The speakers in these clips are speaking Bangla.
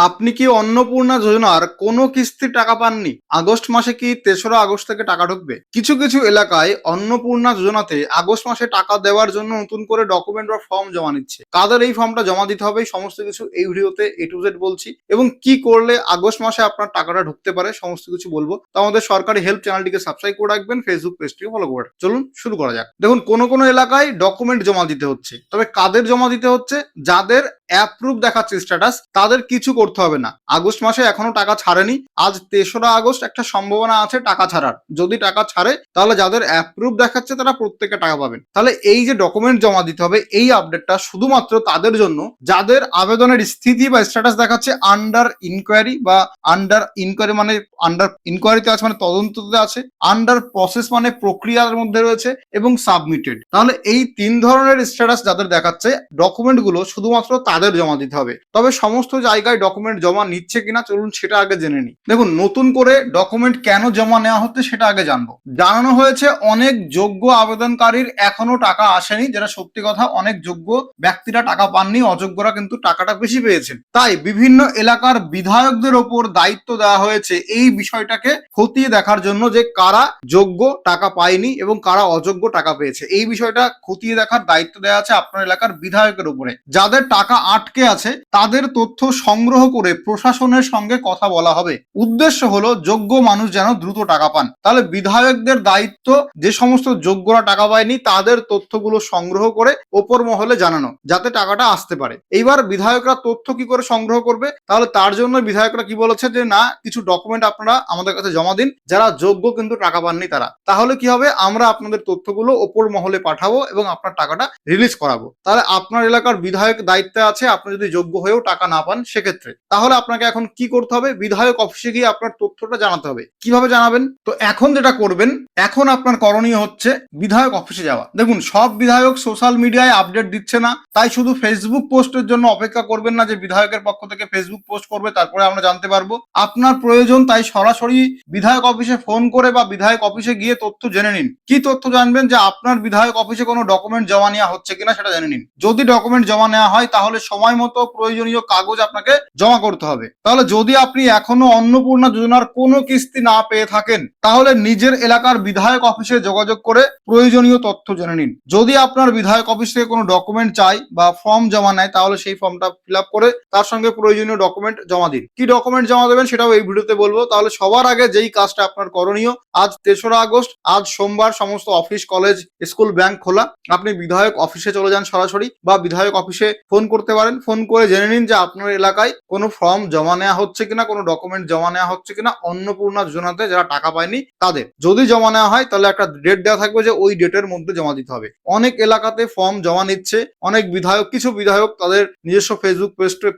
আপনি কি অন্নপূর্ণা যোজনার কোনো কিস্তির টাকা পাননি? আগস্ট মাসে কি ৩রা আগস্ট থেকে টাকা ঢুকবে? কিছু কিছু এলাকায় অন্নপূর্ণা যোজনাতে আগস্ট মাসে টাকা দেওয়ার জন্য নতুন করে ডকুমেন্ট বা ফর্ম জমা নিচ্ছে। কাদের এই ফর্মটা জমা দিতে হবে এই সমস্ত কিছু এই ভিডিওতে A to Z বলছি, এবং কি করলে আগস্ট মাসে আপনার টাকাটা ঢুকতে পারে সমস্ত কিছু বলবো। তো আমাদের সরকারি হেল্প চ্যানেলটিকে সাবস্ক্রাইব করে রাখবেন, ফেসবুক পেজটিকে ফলো করে রাখবেন। চলুন শুরু করা যাক। দেখুন, কোনো কোনো এলাকায় ডকুমেন্ট জমা দিতে হচ্ছে, তবে কাদের জমা দিতে হচ্ছে? যাদের অ্যাপ্রুভ দেখাচ্ছে স্ট্যাটাস, তাদের কিছু করতে হবে না। আগস্ট মাসে এখনো টাকা ছাড়েনি, আজ ৩রা আগস্ট একটা সম্ভাবনা আছে টাকা ছাড়ার। যদি টাকা ছাড়ে তাহলে যাদের অ্যাপ্রুভ দেখাচ্ছে তারা প্রত্যেকে টাকা পাবেন। তাহলে এই যে ডকুমেন্ট জমা দিতে হবে, এই আপডেটটা শুধুমাত্র তাদের জন্য যাদের আবেদনের স্থিতি বা স্ট্যাটাস দেখাচ্ছে আন্ডার ইনকোয়ারি, বা আন্ডার ইনকোয়ারি মানে আন্ডার ইনকোয়ারিতে আছে মানে তদন্ততে আছে, আন্ডার প্রসেস মানে প্রক্রিয়ার মধ্যে রয়েছে, এবং সাবমিটেড। তাহলে এই ৩ ধরনের স্ট্যাটাস যাদের দেখাচ্ছে, ডকুমেন্ট গুলো শুধুমাত্র তাদের জমা দিতে হবে। তবে সমস্ত জায়গায় ডকুমেন্ট জমা নিচ্ছে কিনা চলুন সেটা আগে জেনে নিই। দেখুন, নতুন করে ডকুমেন্ট কেন জমা নেওয়া হচ্ছে সেটা আগে জানবো। জানানো হয়েছে অনেক যোগ্য আবেদনকারীর এখনো টাকা আসেনি, যেটা সত্যি কথা। অনেক যোগ্য ব্যক্তিরা টাকা পাননি, অযোগ্যরা কিন্তু টাকাটা বেশি পেয়েছেন। তাই বিভিন্ন এলাকার বিধায়কদের ওপর দায়িত্ব দেওয়া হয়েছে এই বিষয়টাকে খতিয়ে দেখার জন্য, যে কারা যোগ্য টাকা পায়নি এবং কারা অযোগ্য টাকা পেয়েছে। এই বিষয়টা খতিয়ে দেখার দায়িত্ব দেওয়া আছে আপনার এলাকার বিধায়কের উপরে। যাদের টাকা আটকে আছে তাদের তথ্য সংগ্রহ করে প্রশাসনের সঙ্গে কথা বলা হবে। উদ্দেশ্য হলো যোগ্য মানুষ যেন দ্রুত টাকা পান। তাহলে বিধায়কদের দায়িত্ব যে সমস্ত যোগ্যরা টাকা পায়নি তাদের তথ্যগুলো সংগ্রহ করে ওপর মহলে জানানো, যাতে টাকাটা আসতে পারে। এইবার বিধায়করা তথ্য কি করে সংগ্রহ করবে? তাহলে তার জন্য বিধায়করা কি বলেছে, যে না, কিছু ডকুমেন্ট আপনারা আমাদের কাছে জমা দিন, যারা যোগ্য কিন্তু টাকা পাননি তারা। তাহলে কি হবে, আমরা আপনাদের তথ্যগুলো ওপর মহলে পাঠাবো এবং আপনার টাকাটা রিলিজ করাবো। তাহলে আপনার এলাকার বিধায়ক দায়িত্বে আছে, আপনি যদি যোগ্য হয়েও টাকা না পান সেক্ষেত্রে, তাহলে আপনাকে এখন কি করতে হবে? বিধায়ক অফিসে গিয়ে আপনার তথ্যটা জানাতে হবে। কিভাবে জানাবেন? তো এখন যেটা করবেন, এখন আপনার করণীয় হচ্ছে বিধায়ক অফিসে যাওয়া। দেখুন, সব বিধায়ক সোশ্যাল মিডিয়ায় আপডেট দিচ্ছে না, তাই শুধু ফেসবুক পোস্টের জন্য অপেক্ষা করবেন না যে বিধায়কের পক্ষ থেকে ফেসবুক পোস্ট করবে তারপরে আমরা জানতে পারবো। আপনার প্রয়োজন তাই সরাসরি বিধায়ক অফিসে ফোন করে বা বিধায়ক অফিসে গিয়ে তথ্য জেনে নিন। কি তথ্য জানবেন? যে আপনার বিধায়ক অফিসে কোনো ডকুমেন্ট জমা নেওয়া হচ্ছে কিনা সেটা জেনে নিন। যদি ডকুমেন্ট জমা নেওয়া হয় তাহলে সময় মতো প্রয়োজনীয় কাগজ আপনাকে জমা করতে হবে। তাহলে যদি আপনি এখনো অন্নপূর্ণা যোজনার কোনো কিস্তি না পেয়ে থাকেন, তাহলে নিজের এলাকার বিধায়ক অফিসে যোগাযোগ করে প্রয়োজনীয় তথ্য জেনে নিন। যদি আপনার বিধায়ক অফিস থেকে কোনো ডকুমেন্ট চাই বা ফর্ম জমা নেয়, তাহলে সেই ফর্মটা ফিল আপ করে তার সঙ্গে প্রয়োজনীয় ডকুমেন্ট জমা দিন। কি ডকুমেন্ট জমা দেবেন সেটাও এই ভিডিওতে বলবো। তাহলে সবার আগে যেই কাজটা আপনার করণীয়, আজ ৩রা আগস্ট, আজ সোমবার, সমস্ত অফিস, কলেজ, স্কুল, ব্যাংক খোলা। আপনি বিধায়ক অফিসে চলে যান সরাসরি, বা বিধায়ক অফিসে ফোন করতে পারেন। ফোন করে জেনে নিন যে আপনার এলাকায় কোনো ফর্ম জমা নেওয়া হচ্ছে কিনা, কোনো ডকুমেন্ট জমা নেওয়া হচ্ছে কিনা অন্নপূর্ণা যোজনাতে যারা টাকা পায়নি তাদের। যদি জমা নেওয়া হয় তাহলে একটা ডেট দেওয়া থাকবে যে ওই ডেটের মধ্যে জমা দিতে হবে। অনেক এলাকাতে ফর্ম জমা নিচ্ছে, অনেক বিধায়ক, কিছু বিধায়ক তাদের নিজস্ব ফেসবুক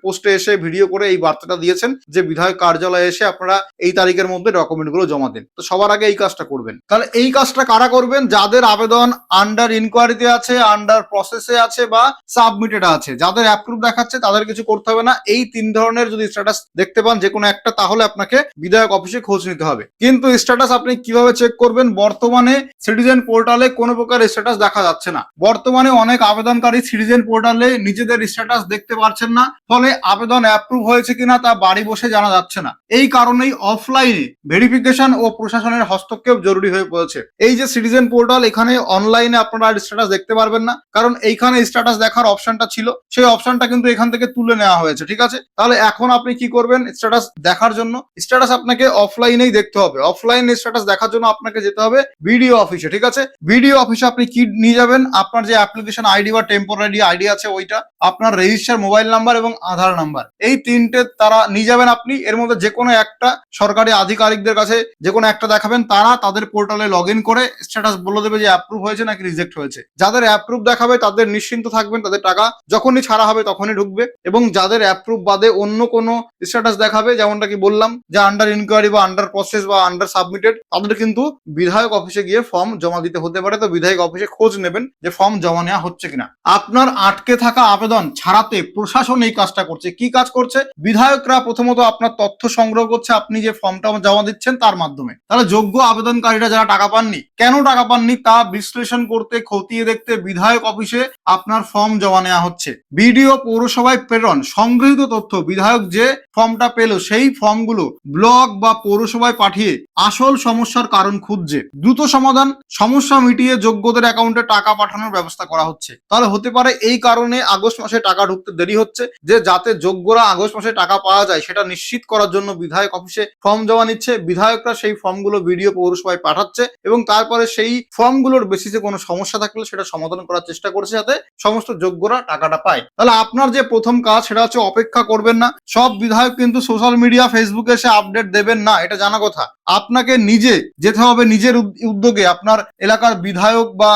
পোস্টে এসে ভিডিও করে এই বার্তাটা দিয়েছেন যে বিধায়ক কার্যালয়ে এসে আপনারা এই তারিখের মধ্যে ডকুমেন্ট গুলো জমা দিন। তো সবার আগে এই কাজটা করবেন। তাহলে এই কাজটা কারা করবেন? যাদের আবেদন আন্ডার ইনকোয়ারিতে আছে, আন্ডার প্রসেসে আছে, বা সাবমিটেড আছে। যাদের অ্যাপ্রুভ দেখাচ্ছে তাদের কিছু করতে হবে না। এই ৩ ধরনের যদি স্ট্যাটাস দেখতে পান যে কোনো একটা, তাহলে আপনাকে বিধায়ক অফিসে খোঁজ নিতে হবে। কিন্তু স্ট্যাটাস আপনি কিভাবে চেক করবেন? বর্তমানে সিটিজেন পোর্টালে কোনো প্রকার স্ট্যাটাস দেখা যাচ্ছে না। বর্তমানে অনেক আবেদনকারী সিটিজেন পোর্টালে নিজেদের স্ট্যাটাস দেখতে পারছেন না, ফলে আবেদন অ্যাপ্রুভ হয়েছে কিনা তা বাড়ি বসে জানা যাচ্ছে না। এই কারণেই অফলাইনে ভেরিফিকেশন ও প্রশাসনের হস্তক্ষেপ জরুরি হয়ে পড়েছে। এই যে সিটিজেন পোর্টাল, এখানে অনলাইনে আপনারা স্ট্যাটাস দেখতে পারবেন না, কারণ এইখানে স্ট্যাটাস দেখার অপশনটা ছিল, সেই অপশনটা কিন্তু এখান থেকে তুলে নেওয়া হয়েছে। ঠিক আছে, তাহলে এখন আপনি কি করবেন? স্ট্যাটাস দেখার জন্য স্ট্যাটাস আপনাকে অফলাইনেই দেখতে হবে। অফলাইন স্ট্যাটাস দেখার জন্য আপনাকে যেতে হবে বিডিও অফিসে। ঠিক আছে, বিডিও অফিসে আপনি কি নিয়ে যাবেন? আপনার যে অ্যাপ্লিকেশন আইডি বা টেম্পোরারি আইডি আছে ওইটা, আপনার রেজিস্টার মোবাইল নাম্বার এবং আধার নাম্বার, এই 3টে তারা নিয়ে যাবেন আপনি। এর মধ্যে যে কোনো একটা সরকারি আধিকারিকদের কাছে যে কোনো একটা দেখাবেন, তারা তাদের পোর্টালে লগ ইন করে স্ট্যাটাস বলে দেবে যে অ্যাপ্রুভ হয়েছে নাকি রিজেক্ট হয়েছে। যাদের অ্যাপ্রুভ দেখাবে তাদের নিশ্চিন্ত থাকবেন, তাদের টাকা যখনই ছাড়া হবে তখনই ঢুকবে। এবং যাদের অ্যাপ্রুভ বাদে অন্য কোনো স্ট্যাটাস দেখাবে, যেমনটা কি বললাম যে আন্ডার ইনকোয়ারি বা আন্ডার প্রসেস বা আন্ডার সাবমিটেড, তাদের কিন্তু বিধায়ক অফিসে গিয়ে ফর্ম জমা দিতে হতে পারে। তো বিধায়ক অফিসে খোঁজ নেবেন যে ফর্ম জমা নেওয়া হচ্ছে কিনা। আপনার আটকে থাকা আবেদন ছাড়াতে প্রশাসন এই কাজটা করছে। কি কাজ করছে? বিধায়করা প্রথমত আপনার তথ্য সংগ্রহ করছে, আপনি যে ফর্মটা জমা দিচ্ছেন তার মাধ্যমে। তাহলে যোগ্য আবেদনকারীরা যারা টাকা পাননি, কেন টাকা পাননি তা বিশ্লেষণ করতে, খতিয়ে দেখতে বিধায়ক অফিসে আপনার ফর্ম জমা নেওয়া হচ্ছে। বিডিও পৌরসভায় প্রেরণ সংগৃহীত তথ্য, বিধায়ক যে ফর্মটা পেল সেই ফর্মগুলো ব্লক বা পৌরসভায় পাঠিয়ে আসল সমস্যার কারণ খুঁজছে, দ্রুত সমাধান, সমস্যা মিটিয়ে যোগ্যদের অ্যাকাউন্টে টাকা পাঠানোর ব্যবস্থা করা হচ্ছে। তাহলে হতে পারে এই কারণে আগস্ট মাসে টাকা ঢুকতে দেরি হচ্ছে, যে যাতে যোগ্যরা আগস্ট মাসে টাকা পাওয়া যায় সেটা নিশ্চিত করার জন্য বিধায়ক অফিসে ফর্ম জমা নিচ্ছে। বিধায়করা সেই ফর্মগুলো বিডিও পৌরসভায় পাঠাচ্ছে এবং তারপরে সেই ফর্মগুলোর বেসিসে কোনো সমস্যা থাকলে সেটা সমাধান করার চেষ্টা করছে, যাতে সমস্ত যোগ্যরা টাকাটা পায়। তাহলে আপনার যে প্রথম কাজ সেটা হচ্ছে অপেক্ষা করবেন না। সব বিধায়ক কিন্তু সোশ্যাল মিডিয়া, ফেসবুকে এসে আপডেট দেবেন না, এটা জানা কথা। আপনাকে নিজে যেতে হবে, নিজের উদ্যোগে আপনার এলাকার বিধায়ক বা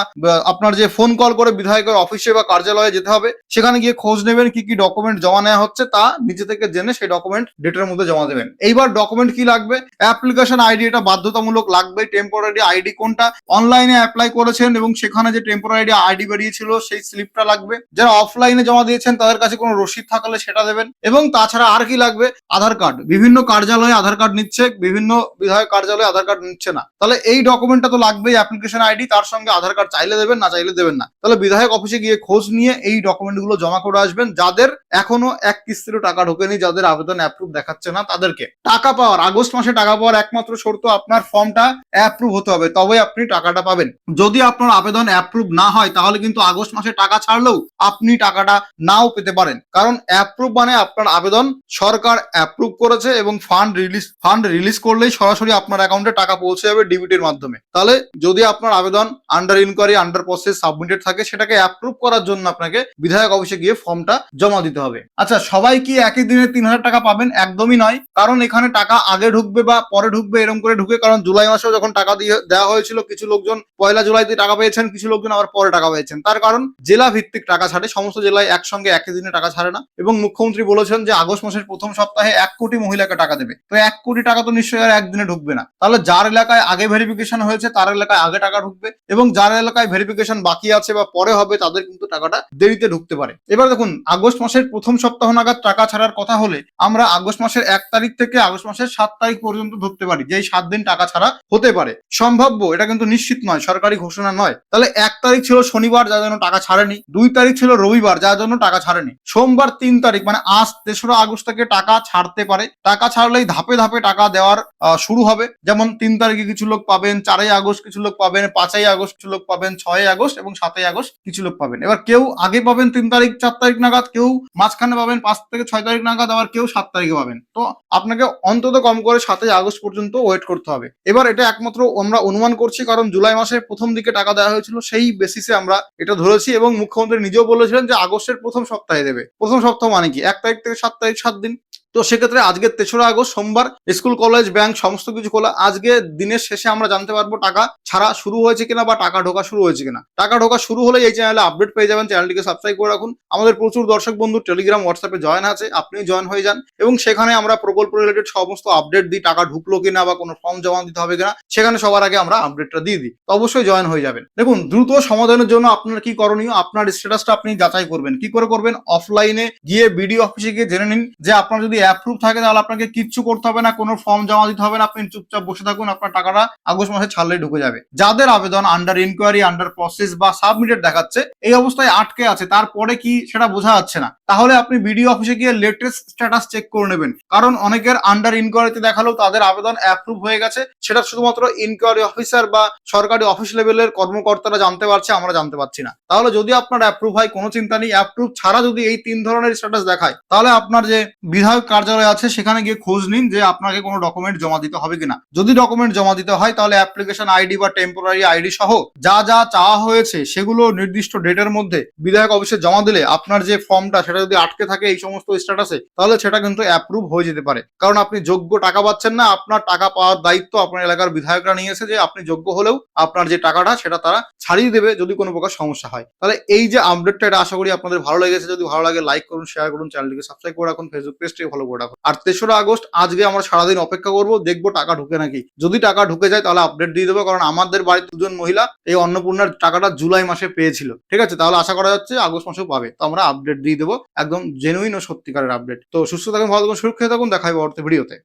আপনার যে ফোন কল করে বিধায়কের অফিসে বা কার্যালয়ে যেতে হবে, সেখানে গিয়ে খোঁজ নেবেন কি কি ডকুমেন্ট জমা নেওয়া হচ্ছে, তা নিজে থেকে জেনে সেই ডকুমেন্ট ডেটের মধ্যে জমা দেবেন। এইবার ডকুমেন্ট কি লাগবে? অ্যাপ্লিকেশন আইডি, এটা বাধ্যতামূলক লাগবে। টেম্পোরারি আইডি কোনটা অনলাইনে অ্যাপ্লাই করেছেন এবং সেখানে যে টেম্পোরারি আইডি বেরিয়েছিল সেই স্লিপটা লাগবে। যারা অফলাইনে জমা দিয়েছেন তাদের কাছে কোনো রসিদ থাকলে সেটা দেবেন। এবং তাছাড়া আর কি লাগবে? আধার কার্ড। বিভিন্ন কার্যালয়ে আধার কার্ড নিচ্ছে, বিভিন্ন বিধায়ক কার্যালয়ে আধার কার্ড নিচ্ছে না। তাহলে এই ডকুমেন্টটা তো লাগবেই, অ্যাপ্লিকেশন আইডি, তার সঙ্গে আধার কার্ড চাইলে দেবেন, না চাইলে দেবেন না। তাহলে বিধায়ক অফিসে গিয়ে খোঁজ নিয়ে এই ডকুমেন্টগুলো জমা করে আসবেন। যাদের এখনো এক কিস্তিরও টাকা ঢোকেনি, যাদের আবেদন অ্যাপ্রুভ দেখাচ্ছে না, তাদেরকে টাকা পাওয়ার, আগস্ট মাসে টাকা পাওয়ার একমাত্র শর্ত আপনার ফর্মটা অ্যাপ্রুভ হতে হবে, তবেই আপনি টাকাটা পাবেন। যদি আপনার আবেদন অ্যাপ্রুভ না হয় তাহলে কিন্তু আগস্ট মাসে টাকা ছাড়লেও আপনি টাকাটা নাও পেতে পারেন। কারণ অ্যাপ্রুভ মানে আপনার আবেদন সরকার অ্যাপ্রুভ করেছে এবং ফান্ড রিলিজ করলেই সরাসরি আপনার অ্যাকাউন্টে টাকা পৌঁছে যাবে ডিবিটির মাধ্যমে। তাহলে যদি আপনার আবেদন under inquiry, under process, submitted থাকে, সেটাকে অ্যাপ্রুভ করার জন্য আপনাকে বিধায়ক অফিসে গিয়ে ফর্মটা জমা দিতে হবে। আচ্ছা, সবাই কি একই দিনে 3000 টাকা পাবেন? একদমই নয়। কারণ এখানে টাকা আগে ঢুকবে বা পরে ঢুকবে এরকম করে ঢুকে। কারণ জুলাই মাসেও যখন টাকা দিয়ে দেওয়া হয়েছিল, কিছু লোকজন 1 জুলাইতে টাকা পেয়েছেন, কিছু লোকজন আবার পরে টাকা পেয়েছেন। তার কারণ জেলা ভিত্তিক টাকা ছাড়ে, সমস্ত জেলায় একসঙ্গে একই দিনে টাকা ছাড়ে না। এবং মুখ্যমন্ত্রী বলেছেন যে আগস্ট মাসের প্রথম সপ্তাহে 1 কোটি মহিলাকে টাকা দেবে। তো 1 কোটি টাকা তো নিশ্চয়ই আর একদিনে ঢুকবে না। তাহলে যার এলাকায় আগে ভেরিফিকেশন হয়েছে তার এলাকায় আগে টাকা ঢুকবে, এবং যার এলাকায় ভেরিফিকেশন বাকি আছে বা পরে হবে তাদের কিন্তু টাকাটা দেরিতে ঢুকতে পারে। এবার দেখুন, আগস্ট মাসের প্রথম সপ্তাহ নাগাদ টাকা ছাড়ার কথা হলে আমরা আগস্ট মাসের 1 তারিখ থেকে আগস্ট মাসের 7 তারিখ পর্যন্ত ধরতে পারি, যে এই 7 দিন টাকা ছাড়া হতে পারে। সম্ভাব্য, এটা কিন্তু নিশ্চিত নয়, সরকারি ঘোষণা নয়। তাহলে 1 তারিখ ছিল শনিবার, যার জন্য টাকা ছাড়েনি। 2 তারিখ ছিল রবিবার, যার জন্য টাকা ছাড়েনি। সোমবার 3 তারিখ মানে আজ 3রা আগস্ট থেকে টাকা ছাড়তে পারে। টাকা ছাড়লেই ধাপে ধাপে টাকা দেওয়ার শুরু হবে। যেমন 3 তারিখে কিছু লোক পাবেন, 4 আগস্ট কিছু লোক পাবেন, 5 আগস্ট কিছু লোক পাবেন, 6 আগস্ট এবং 7 আগস্ট কিছু লোক পাবেন। এবার কেউ আগে পাবেন 3 তারিখ 4 তারিখ নাগাদ, কেউ মাঝখানে পাবেন 5 থেকে 6 তারিখ নাগাদ, আবার কেউ 7 তারিখে পাবেন। তো আপনাকে অন্তত কম করে 7 আগস্ট পর্যন্ত ওয়েট করতে হবে। এবার এটা একমাত্র আমরা অনুমান করছি, কারণ জুলাই মাসের প্রথম দিকে টাকা দেওয়া হয়েছিল, সেই বেসিসে আমরা এটা ধরেছি। এবং মুখ্যমন্ত্রী নিজেও বলেছিলেন যে আগস্টের প্রথম সপ্তাহে দেবে। প্রথম সপ্তাহ মানে কি? 1 তারিখ থেকে 7 তারিখ, 7 দিন। তো সেক্ষেত্রে আজকে 3রা আগস্ট সোমবার, স্কুল কলেজ ব্যাংক সমস্ত কিছু খোলা। আজকে দিনের শেষে আমরা জানতে পারবো টাকা ছাড়া শুরু হয়েছে কিনা বা টাকা ঢোকা শুরু হয়েছে কিনা। টাকা ঢোকা শুরু হলে এই চ্যানেলে আপডেট পেয়ে যাবেন। চ্যানেলটিকে সাবস্ক্রাইব করে রাখুন। আমাদের প্রচুর দর্শক বন্ধু টেলিগ্রাম, হোয়াটসঅ্যাপে জয়েন আছে, আপনি জয়েন হয়ে যান। এবং সেখানে আমরা প্রকল্প রিলেটেড সমস্ত আপডেট দিই, টাকা ঢুকলো কিনা বা কোনো ফর্ম জমা দিতে হবে কিনা, সেখানে সবার আগে আমরা আপডেটটা দিয়ে দিই। তো অবশ্যই জয়েন হয়ে যাবেন। দেখুন, দ্রুত সমাধানের জন্য আপনার কি করণীয়? আপনার স্ট্যাটাসটা আপনি যাচাই করবেন। কি করে করবেন? অফলাইনে গিয়ে বিডিও অফিসে গিয়ে জেনে নিন যে আপনার যদি অ্যাপ্রুভ থাকে তাহলে আপনাকে কিচ্ছু করতে হবে না, কোনো ফর্ম জমা দিতে হবে না, আপনি চুপচাপ বসে থাকুন, আপনার টাকাটা আগস্ট মাসে ছাড়লেই ঢুকে যাবে। যাদের আবেদন আন্ডার ইনকোয়ারি, আন্ডার প্রসেস বা সাবমিটেড দেখাচ্ছে, এই অবস্থায় আটকে আছে, তারপরে কি সেটা বোঝা যাচ্ছে না, তাহলে আপনি বিডিও অফিসে গিয়ে লেটেস্ট স্ট্যাটাস চেক করে নেবেন। কারণ অনেকের আন্ডার ইনকোয়ারিতে দেখালেও তাদের আবেদন অ্যাপ্রুভ হয়ে গেছে, সেটা শুধুমাত্র ইনকোয়ারি অফিসার বা সরকারি অফিস লেভেলের কর্মকর্তারা জানতে পারছে, আমরা জানতে পারছি না। তাহলে যদি আপনার অ্যাপ্রুভ হয় কোনো চিন্তা নেই। অ্যাপ্রুভ ছাড়া যদি এই 3 ধরনের স্ট্যাটাস দেখায়, তাহলে আপনার যে বিধায়ক কার্যালয় আছে সেখানে গিয়ে খোঁজ নিন যে আপনাকে কোনো ডকুমেন্ট জমা দিতে হবে কিনা। যদি ডকুমেন্ট জমা দিতে হয় তাহলে অ্যাপ্লিকেশন আইডি বা টেম্পোরারি আইডি সহ যা যা চাওয়া হয়েছে সেগুলো নির্দিষ্ট ডেটের মধ্যে বিধায়ক অফিসে জমা দিলে আপনার যে ফর্মটা সেটা যদি আটকে থাকে এই সমস্ত স্ট্যাটাসে, তাহলে সেটা কিন্তু অ্যাপ্রুভ হয়ে যেতে পারে। কারণ আপনি যোগ্য টাকা পাচ্ছেন না, আপনার টাকা পাওয়ার দায়িত্ব আপনার এলাকার বিধায়করা নিয়েছে, যে আপনি যোগ্য হলেও আপনার যে টাকাটা সেটা তারা ছাড়িয়ে দেবে যদি কোনো প্রকার সমস্যা হয়। তাহলে এই যে আপডেটটা, এটা আশা করি আপনাদের ভালো লেগেছে। যদি ভালো লাগে লাইক করুন, শেয়ার করুন, চ্যানেলটিকে সাবস্ক্রাইব করে রাখুন, ফেসবুক পেজটিকে ফলো করে রাখুন। আর 3রা আগস্ট আজকে আমরা সারাদিন অপেক্ষা করবো, দেখবো টাকা ঢুকে নাকি। যদি টাকা ঢুকে যায় তাহলে আপডেট দিয়ে দেবো, কারণ আমাদের বাড়ির 2জন মহিলা এই অন্নপূর্ণার টাকাটা জুলাই মাসে পেয়েছিল। ঠিক আছে, তাহলে আশা করা যাচ্ছে আগস্ট মাসেও পাবে। তো আমরা আপডেট দিয়ে দেবো, একদম জেনুইন ও সত্যিকারের আপডেট। তো সুস্থ থাকুন, ভালো থাকুন, সুরক্ষিত থাকুন, দেখা হবে পরবর্তী ভিডিওতে।